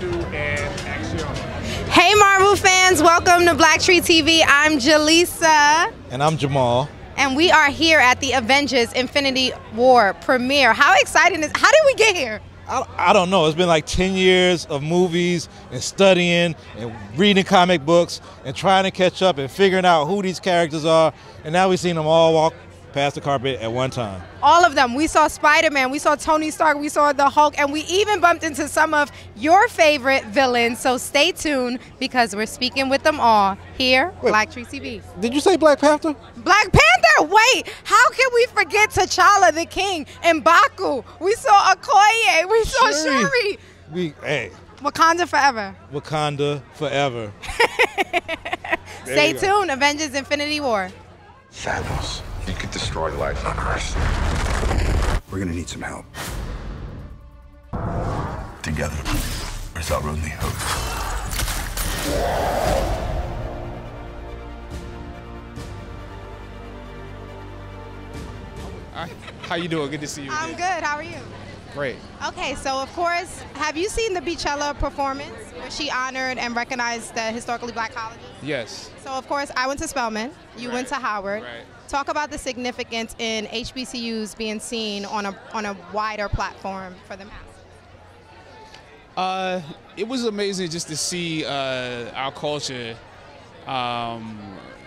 2, and action. Hey Marvel fans, welcome to BlackTree TV. I'm Jaleesa. And I'm Jamal. And we are here at the Avengers Infinity War premiere. How exciting is, how did we get here? I don't know. It's been like 10 years of movies and studying and reading comic books and trying to catch up and figuring out who these characters are. And now we've seen them all walk past the carpet at one time. All of them. We saw Spider-Man, we saw Tony Stark, we saw the Hulk, and we even bumped into some of your favorite villains. So stay tuned because we're speaking with them all here, BlackTree TV. Did you say Black Panther? Black Panther? Wait, how can we forget T'Challa the King and Baku? We saw Okoye, we saw Shuri. Hey. Wakanda forever. Wakanda forever. Stay tuned, Avengers Infinity War. Thanos, you could destroy life on Earth. We're gonna need some help. Together, is our only hope. How you doing? Good to see you. I'm good. How are you? Great. Okay, so of course, have you seen the Beachella performance where she honored and recognized the historically black colleges? Yes. So of course, I went to Spelman. You went to Howard. Right. Talk about the significance in HBCUs being seen on a wider platform for the masses. It was amazing just to see our culture,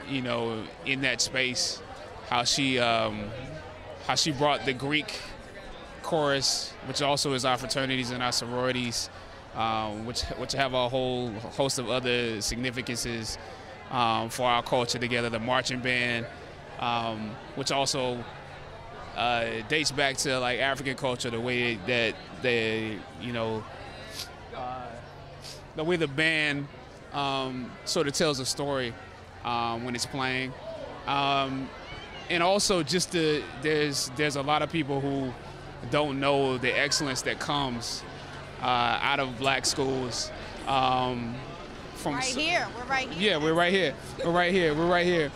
you know, in that space. How she brought the Greek chorus, which also is our fraternities and our sororities, which have a whole host of other significances for our culture together. The marching band, which also dates back to like African culture, the way that they, you know, the way the band sort of tells a story when it's playing, and also just there's a lot of people who don't know the excellence that comes out of black schools. From Right here, we're right here. Yeah, we're right here. We're right here. We're right here.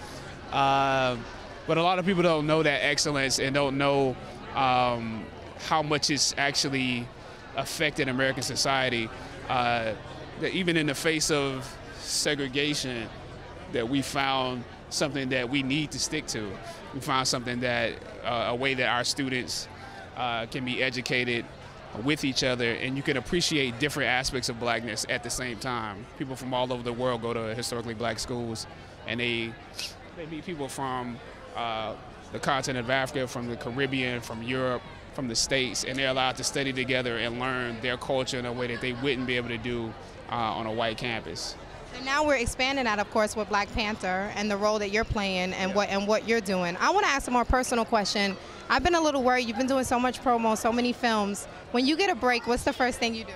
But a lot of people don't know that excellence and don't know how much it's actually affected American society. That even in the face of segregation, that we found something that we need to stick to. We found something that, a way that our students can be educated with each other, and you can appreciate different aspects of blackness at the same time. People from all over the world go to historically black schools, and they meet people from the continent of Africa, from the Caribbean, from Europe, from the States, and they're allowed to study together and learn their culture in a way that they wouldn't be able to do on a white campus. And now we're expanding that, of course, with Black Panther and the role that you're playing and what you're doing. I want to ask a more personal question. I've been a little worried. You've been doing so much promo, so many films. When you get a break, what's the first thing you do?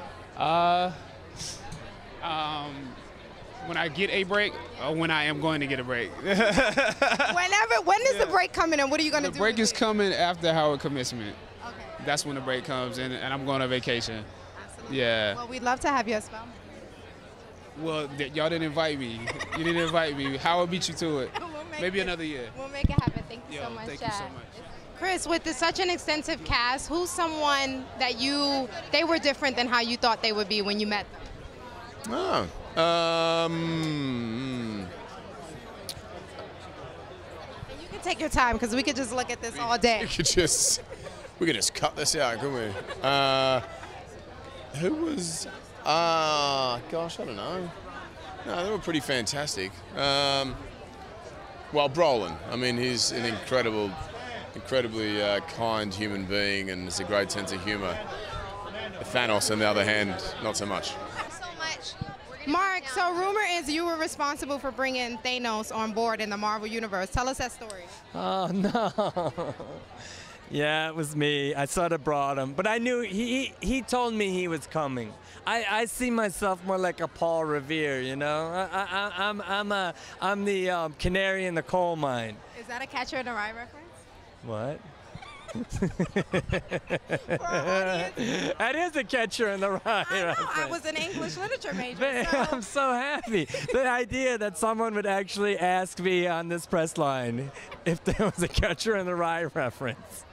When I get a break, or when I am going to get a break. When is the break coming and what are you going to do? The break is coming after Howard commencement. Okay. That's when the break comes, and I'm going on vacation. Absolutely. Yeah. Well, we'd love to have you at Spelman. Well, y'all didn't invite me. You didn't invite me. Howard beat you to it. Maybe another year. We'll make it happen. Thank you so much, Thank Chad. you so much. Chris, with such an extensive cast, who's someone that they were different than how you thought they would be when you met them? And you can take your time because we could just look at this all day. We could just cut this out, couldn't we? Who was? Gosh, I don't know. No, they were pretty fantastic. Well, Brolin. I mean, he's an incredibly kind human being and has a great sense of humor. Thanos, on the other hand, not so much. Mark, so rumor is you were responsible for bringing Thanos on board in the Marvel Universe. Tell us that story. Oh, no. Yeah, it was me. I sort of brought him. But I knew he told me he was coming. I see myself more like a Paul Revere, you know? I'm the canary in the coal mine. Is that a Catcher in the Rye reference? What? For our audience. That is a Catcher in the Rye reference. I was an English literature major. So. I'm so happy. The idea that someone would actually ask me on this press line if there was a Catcher in the Rye reference.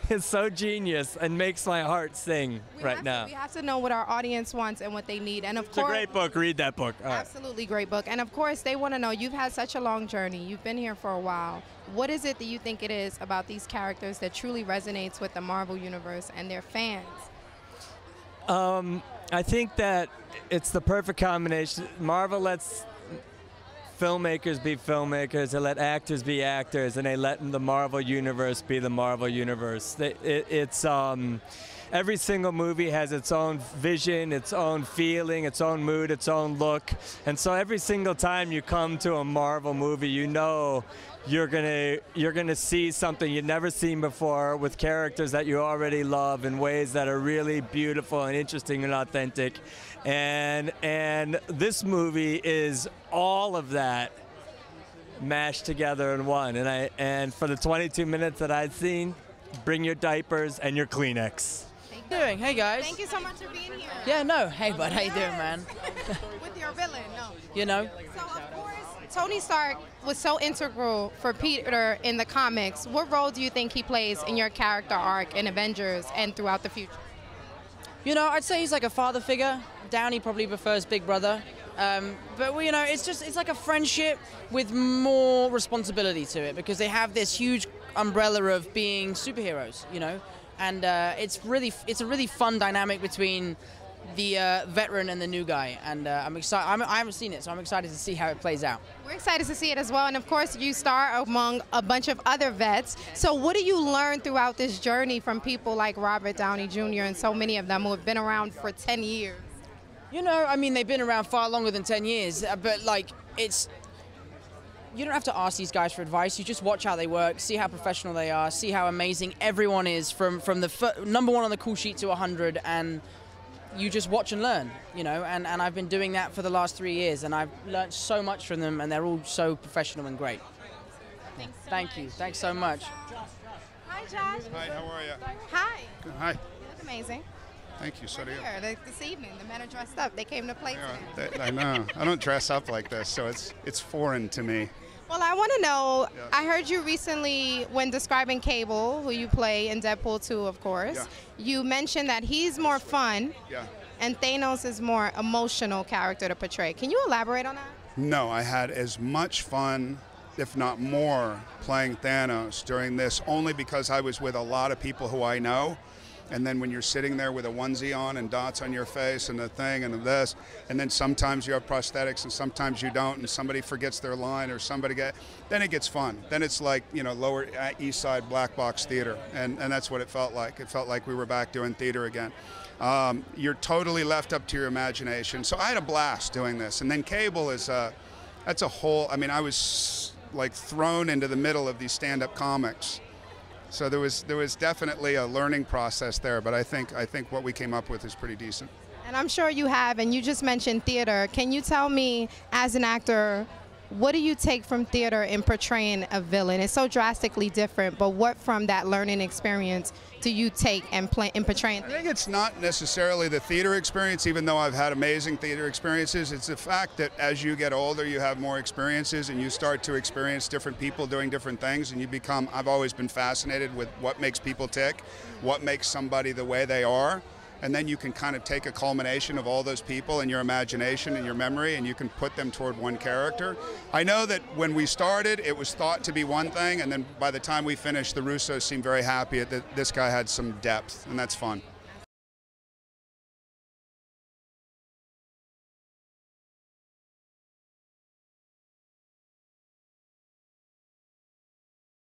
is so genius and makes my heart sing right now. We have to know what our audience wants and what they need. And of It's course, a great book. Read that book. All right. absolutely great book. And of course, they want to know, you've had such a long journey. You've been here for a while. What is it that you think it is about these characters that truly resonates with the Marvel Universe and their fans? I think that it's the perfect combination. Marvel lets filmmakers be filmmakers, they let actors be actors, and they let the Marvel Universe be the Marvel Universe. Every single movie has its own vision, its own feeling, its own mood, its own look. And so every single time you come to a Marvel movie, you know you're gonna see something you've never seen before with characters that you already love in ways that are really beautiful and interesting and authentic. And this movie is all of that mashed together in one. And for the 22 minutes that I've seen, bring your diapers and your Kleenex. Doing? Hey guys. Thank you so much for being here. Yeah, no. Hey bud, how you doing, man? With your villain, no. You know? So of course, Tony Stark was so integral for Peter in the comics. What role do you think he plays in your character arc in Avengers and throughout the future? You know, I'd say he's like a father figure. Downey probably prefers Big Brother. But you know, it's like a friendship with more responsibility to it because they have this huge umbrella of being superheroes, you know? And it's a really fun dynamic between the veteran and the new guy, and I'm excited. I haven't seen it, so I'm excited to see how it plays out. We're excited to see it as well, and of course you star among a bunch of other vets. So what do you learn throughout this journey from people like Robert Downey Jr. and so many of them who have been around for 10 years? You know, I mean, they've been around far longer than 10 years, but like, you don't have to ask these guys for advice. You just watch how they work, see how professional they are, see how amazing everyone is from the number one on the call sheet to 100, and you just watch and learn, you know, and I've been doing that for the last 3 years, and I've learned so much from them, and they're all so professional and great. Thank you. Thanks so much. Hi, Josh. Hi, how are you? Hi. Good. Hi. You look amazing. Thank you. So do you. Here, this evening, the men are dressed up. They came to play today. I know. I don't dress up like this, so it's foreign to me. Well, I want to know, Yeah. I heard you recently, when describing Cable, who you play in Deadpool 2, of course, Yeah. you mentioned that he's more fun Yeah. and Thanos is more emotional character to portray. Can you elaborate on that? No, I had as much fun, if not more, playing Thanos during this, only because I was with a lot of people who I know. And then when you're sitting there with a onesie on and dots on your face and the thing and this, and then sometimes you have prosthetics and sometimes you don't, and somebody forgets their line or then it gets fun. Then it's like, you know, Lower East Side black box theater, and that's what it felt like. It felt like we were back doing theater again. You're totally left up to your imagination. So I had a blast doing this. And then Cable that's a whole, I mean, I was like thrown into the middle of these stand-up comics. So there was definitely a learning process there, but I think what we came up with is pretty decent. And I'm sure you have, and you just mentioned theater. Can you tell me, as an actor, what do you take from theater in portraying a villain? It's so drastically different, but what from that learning experience do you take in portraying? I think it's not necessarily the theater experience, even though I've had amazing theater experiences. It's the fact that as you get older, you have more experiences and you start to experience different people doing different things, and you become, I've always been fascinated with what makes people tick, what makes somebody the way they are. And then you can kind of take a culmination of all those people in your imagination and your memory, and you can put them toward one character. I know that when we started, it was thought to be one thing, and then by the time we finished, the Russos seemed very happy that this guy had some depth, and that's fun.